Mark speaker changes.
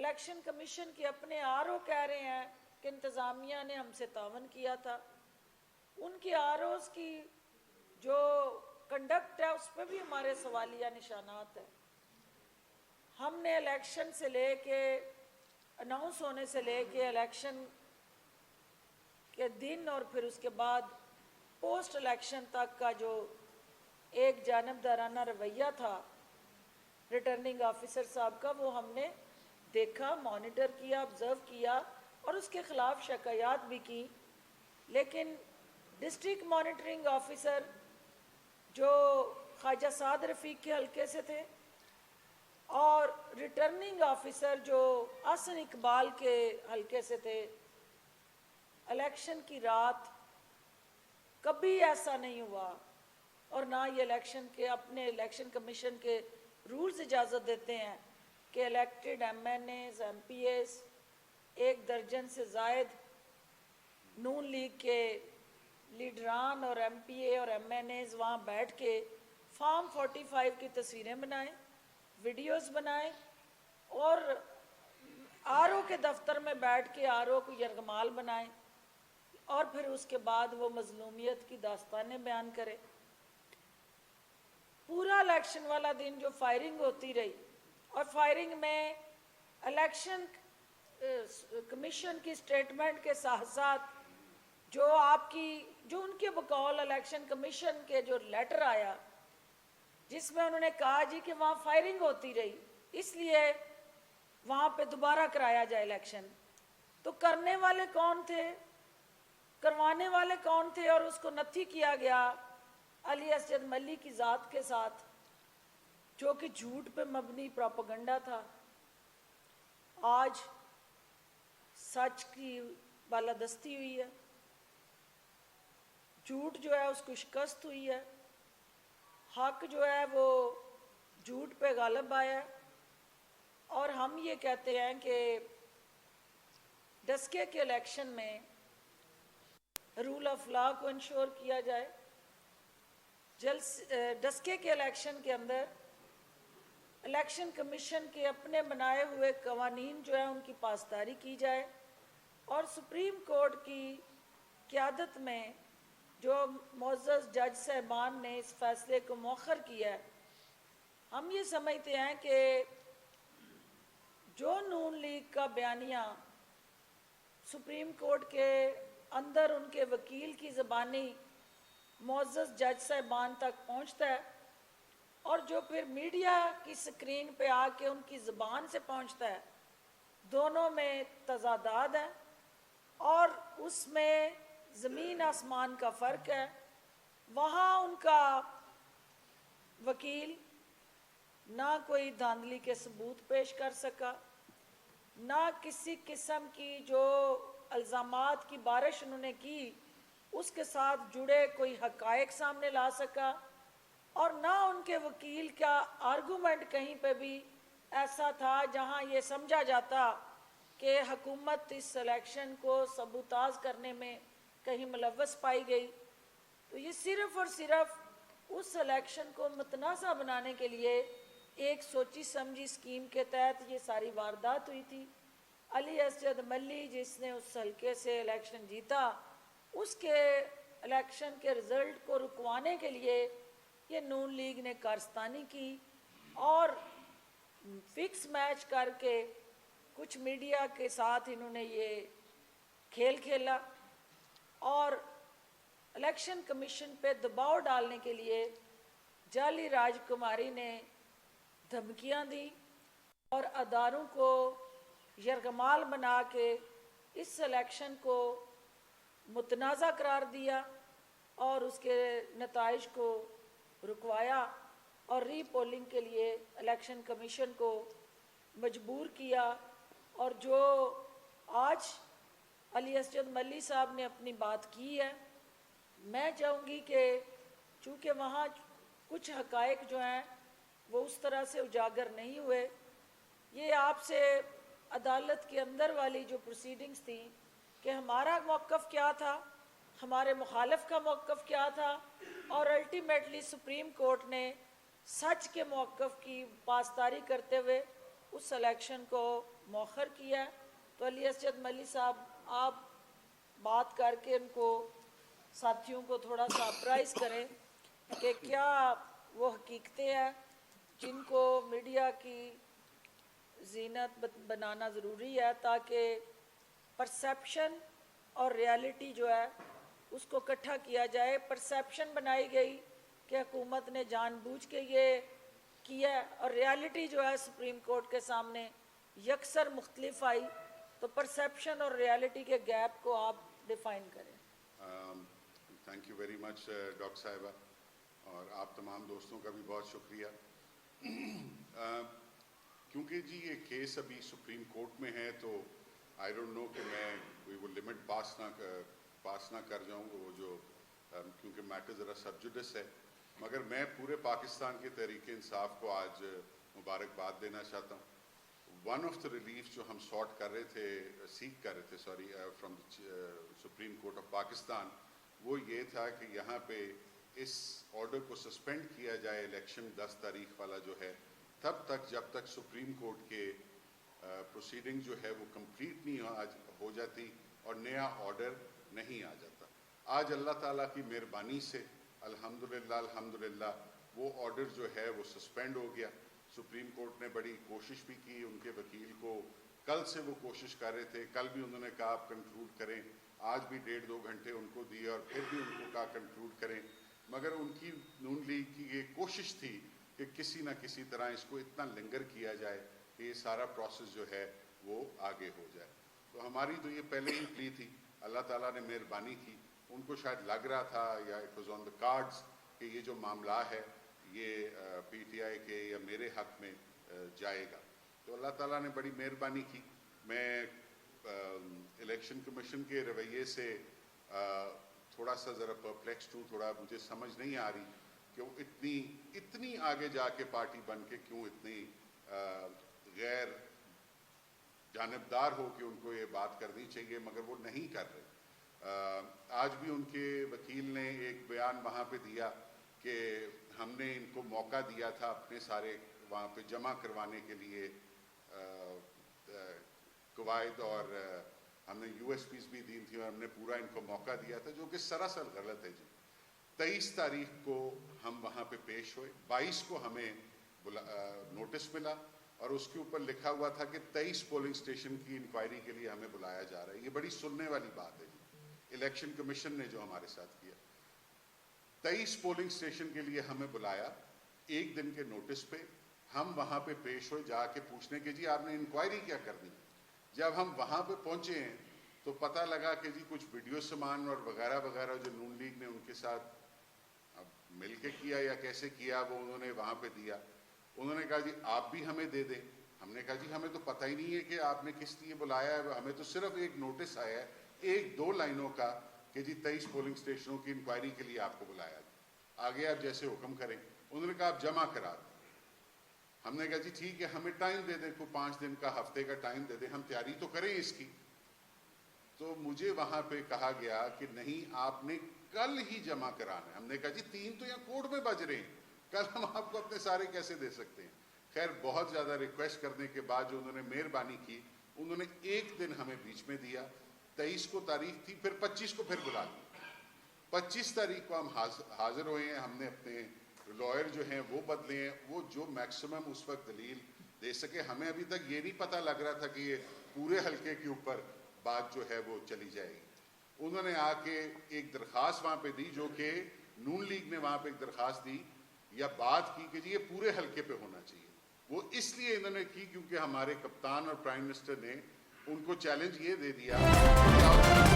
Speaker 1: Election commission کے اپنے RO کہہ رہے ہیں کہ انتظامیہ نے ہم سے تعاون کیا تھا. ان کی ROs کی جو کنڈکٹ ہے اس پہ بھی ہمارے سوالیہ نشانات ہیں. ہم نے الیکشن سے لے کے اناؤنس ہونے سے لے کے الیکشن کے دن اور پھر اس کے بعد پوسٹ الیکشن تک کا جو ایک جانبدارانہ رویہ تھا ریٹرننگ آفیسر صاحب کا، وہ ہم نے دیکھا، مانیٹر کیا، آبزرو کیا اور اس کے خلاف شکایات بھی کی. لیکن ڈسٹرکٹ مانیٹرنگ آفیسر جو خواجہ سعد رفیق کے حلقے سے تھے اور ریٹرننگ آفیسر جو احسن اقبال کے حلقے سے تھے، الیکشن کی رات کبھی ایسا نہیں ہوا اور نہ یہ اپنے الیکشن کمیشن کے رولز اجازت دیتے ہیں کہ الیکٹڈ MNAs MPAs 1 درجن سے زائد نون لیگ کے لیڈران اور MPA اور MNAs وہاں بیٹھ کے فارم 45 کی تصویریں بنائیں، ویڈیوز بنائیں اور RO کے دفتر میں بیٹھ کے RO کو یرغمال بنائیں اور پھر اس کے بعد وہ مظلومیت کی داستانیں بیان کرے. پورا الیکشن والا دن جو فائرنگ ہوتی رہی اور فائرنگ میں الیکشن کمیشن کی سٹیٹمنٹ کے ساتھ ساتھ جو ان کے بقول الیکشن کمیشن کے جو لیٹر آیا جس میں انہوں نے کہا جی کہ وہاں فائرنگ ہوتی رہی اس لیے وہاں پہ دوبارہ کرایا جائے الیکشن. تو کرنے والے کون تھے، کروانے والے کون تھے؟ اور اس کو نتھی کیا گیا علی اسجد ملی کی ذات کے ساتھ، جو کہ جھوٹ پہ مبنی پروپیگنڈا تھا. آج سچ کی بالادستی ہوئی ہے، جھوٹ جو ہے اس کو شکست ہوئی ہے، حق جو ہے وہ جھوٹ پہ غالب آیا ہے. اور ہم یہ کہتے ہیں کہ ڈسکے کے الیکشن میں رول آف لا کو انشور کیا جائے. ڈسکے کے الیکشن کے اندر الیکشن کمیشن کے اپنے بنائے ہوئے قوانین جو ہیں ان کی پاسداری کی جائے اور سپریم کورٹ کی قیادت میں جو معزز جج صاحبان نے اس فیصلے کو مؤخر کیا ہے. ہم یہ سمجھتے ہیں کہ جو نون لیگ کا بیانیہ سپریم کورٹ کے اندر ان کے وکیل کی زبانی معزز جج صاحبان تک پہنچتا ہے اور جو پھر میڈیا کی سکرین پہ آ کے ان کی زبان سے پہنچتا ہے، دونوں میں تضادات ہے اور اس میں زمین آسمان کا فرق ہے. وہاں ان کا وکیل نہ کوئی دھاندلی کے ثبوت پیش کر سکا، نہ کسی قسم کی جو الزامات کی بارش انہوں نے کی اس کے ساتھ جڑے کوئی حقائق سامنے لا سکا، اور نہ ان کے وکیل کا آرگومنٹ کہیں پہ بھی ایسا تھا جہاں یہ سمجھا جاتا کہ حکومت اس الیکشن کو سبوتاژ کرنے میں کہیں ملوث پائی گئی. تو یہ صرف اور صرف اس الیکشن کو متنازع بنانے کے لیے ایک سوچی سمجھی اسکیم کے تحت یہ ساری واردات ہوئی تھی. علی اسجد ملی جس نے اس حلقے سے الیکشن جیتا، اس کے الیکشن کے رزلٹ کو رکوانے کے لیے یہ نون لیگ نے کارستانی کی اور فکس میچ کر کے کچھ میڈیا کے ساتھ انہوں نے یہ کھیل کھیلا اور الیکشن کمیشن پہ دباؤ ڈالنے کے لیے جعلی راج کماری نے دھمکیاں دی اور اداروں کو یرغمال بنا کے اس الیکشن کو متنازع قرار دیا اور اس کے نتائج کو رکوایا اور ری پولنگ کے لیے الیکشن کمیشن کو مجبور کیا. اور جو آج علی اسجد ملی صاحب نے اپنی بات کی ہے، میں چاہوں گی کہ چونکہ وہاں کچھ حقائق جو ہیں وہ اس طرح سے اجاگر نہیں ہوئے، یہ آپ سے عدالت کے اندر والی جو پروسیڈنگز تھیں کہ ہمارا موقف کیا تھا، ہمارے مخالف کا موقف کیا تھا، اور الٹیمیٹلی سپریم کورٹ نے سچ کے موقف کی پاسداری کرتے ہوئے اس الیکشن کو مؤخر کیا ہے. تو علی اسجد ملی صاحب آپ بات کر کے ان کو ساتھیوں کو تھوڑا سا اپرائز کریں کہ کیا وہ حقیقتیں ہیں جن کو میڈیا کی زینت بنانا ضروری ہے تاکہ پرسیپشن اور ریالٹی جو ہے اس کو اکٹھا کیا جائے. پرسیپشن بنائی گئی کہ حکومت نے جان بوجھ کے یہ کیا ہے اور ریالٹی جو ہے سپریم کورٹ کے سامنے یکسر مختلف آئی. تو پرسیپشن اور ریالٹی کے گیپ کو آپ ڈیفائن کریں.
Speaker 2: Thank you very much doctor صاحبہ, اور آپ تمام دوستوں کا بھی بہت شکریہ. کیونکہ جی یہ کیس ابھی سپریم کورٹ میں ہے تو آئی ڈونٹ نو کہ میں کوئی وہ لمٹ پاس نہ کر جاؤں وہ جو کیونکہ میٹر ذرا سب جوڈس ہے. مگر میں پورے پاکستان کے تحریک انصاف کو آج مبارکباد دینا چاہتا ہوں. ون آف دا ریلیف جو ہم سارٹ کر رہے تھے سیک کر رہے تھے from supreme court of Pakistan, وہ یہ تھا کہ یہاں پہ اس آرڈر کو سسپینڈ کیا جائے الیکشن 10 تاریخ والا جو ہے تب تک جب تک سپریم کورٹ کے پروسیڈنگ جو ہے وہ کمپلیٹ نہیں ہو جاتی اور نیا آرڈر نہیں آ جاتا. آج اللہ تعالیٰ کی مہربانی سے الحمدللہ وہ آرڈر جو ہے وہ سسپینڈ ہو گیا. سپریم کورٹ نے بڑی کوشش بھی کی, ان کے وکیل کو کل سے وہ کوشش کر رہے تھے, کل بھی انہوں نے کہا آپ کنکلوڈ کریں, آج بھی 1.5-2 گھنٹے ان کو دیے اور پھر بھی ان کو کہا کنکلوڈ کریں. مگر ان کی نون لیگ کی یہ کوشش تھی کہ کسی نہ کسی طرح اس کو اتنا لنگر کیا جائے کہ یہ سارا پروسیس جو ہے وہ آگے ہو جائے. تو ہماری تو یہ پہلے ہی پلی تھی, اللہ تعالیٰ نے مہربانی کی. ان کو شاید لگ رہا تھا یا it was on the cards کہ یہ جو معاملہ ہے یہ پی ٹی آئی کے یا میرے حق میں جائے گا. تو اللہ تعالیٰ نے بڑی مہربانی کی. میں الیکشن کمیشن کے رویے سے تھوڑا سا ذرا پرپلیکسڈ ہوں, تھوڑا مجھے سمجھ نہیں آ رہی کہ وہ اتنی آگے جا کے پارٹی بن کے کیوں اتنی غیر جانبدار ہو کہ ان کو یہ بات کرنی چاہیے مگر وہ نہیں کر رہے. آج بھی ان کے وکیل نے ایک بیان وہاں پہ دیا کہ ہم نے ان کو موقع دیا تھا اپنے سارے وہاں پہ جمع کروانے کے لیے قواعد, اور ہم نے یو ایس پیز بھی دی تھی اور ہم نے پورا ان کو موقع دیا تھا, جو کہ سراسر غلط ہے. جی 23 تاریخ کو ہم وہاں پہ پیش ہوئے, 22 کو ہمیں نوٹس ملا اور اس کے اوپر لکھا ہوا تھا کہ 23 پولنگ اسٹیشن کی انکوائری کے لیے ہمیں بلایا جا رہا ہے. یہ بڑی سننے والی بات ہے جی, الیکشن کمیشن نے جو ہمارے ساتھ کیا. 23 پولنگ اسٹیشن کے لیے ہمیں بلایا ایک دن کے نوٹس پہ. ہم وہاں پہ پیش ہوئے جا کے پوچھنے کے جی آپ نے انکوائری کیا کرنی. جب ہم وہاں پہ پہنچے ہیں تو پتہ لگا کہ جی کچھ ویڈیو سامان اور وغیرہ وغیرہ جو نون لیگ نے ان کے ساتھ مل کے کیا یا کیسے کیا وہ انہوں نے وہاں پہ دیا. انہوں نے کہا جی آپ بھی ہمیں دے دیں. ہم نے کہا جی ہمیں تو پتہ ہی نہیں ہے کہ آپ نے کس لیے بلایا ہے, ہمیں تو صرف ایک نوٹس آیا ہے 1-2 لائنوں کا کہ جی 23 پولنگ اسٹیشنوں کی انکوائری کے لیے آپ کو بلایا, آگے آپ جیسے حکم کریں. انہوں نے کہا آپ جمع کرا دیں. ہم نے کہا جی ٹھیک ہے ہمیں ٹائم دے دیں, کوئی 5 دن کا ہفتے کا ٹائم دے دیں, ہم تیاری تو کریں اس کی. تو مجھے وہاں پہ کہا گیا کہ نہیں آپ نے کل ہی جمع کرانا ہے. ہم نے کہا جی 3 تو یہاں کورٹ میں بج رہے ہیں, کل ہم آپ کو اپنے سارے کیسے دے سکتے ہیں. خیر بہت زیادہ ریکویسٹ کرنے کے بعد جو انہوں نے مہربانی کی انہوں نے ایک دن ہمیں بیچ میں دیا. 23 کو تاریخ تھی, پھر 25 کو پھر بلا دیا. 25 تاریخ کو ہم حاضر ہوئے ہیں. ہم نے اپنے لائر جو ہیں وہ بدلے ہیں, وہ جو میکسیمم اس وقت دلیل دے سکے. ہمیں ابھی تک یہ نہیں پتہ لگ رہا تھا کہ یہ پورے حلقے کے اوپر بات جو ہے وہ چلی جائے گی. انہوں نے آ کے ایک درخواست وہاں پہ دی جو کہ نون لیگ نے وہاں پہ ایک درخواست دی یا بات کی کہ جی یہ پورے حلقے پہ ہونا چاہیے. وہ اس لیے انہوں نے کی کیونکہ ہمارے کپتان اور پرائم منسٹر نے ان کو چیلنج یہ دے دیا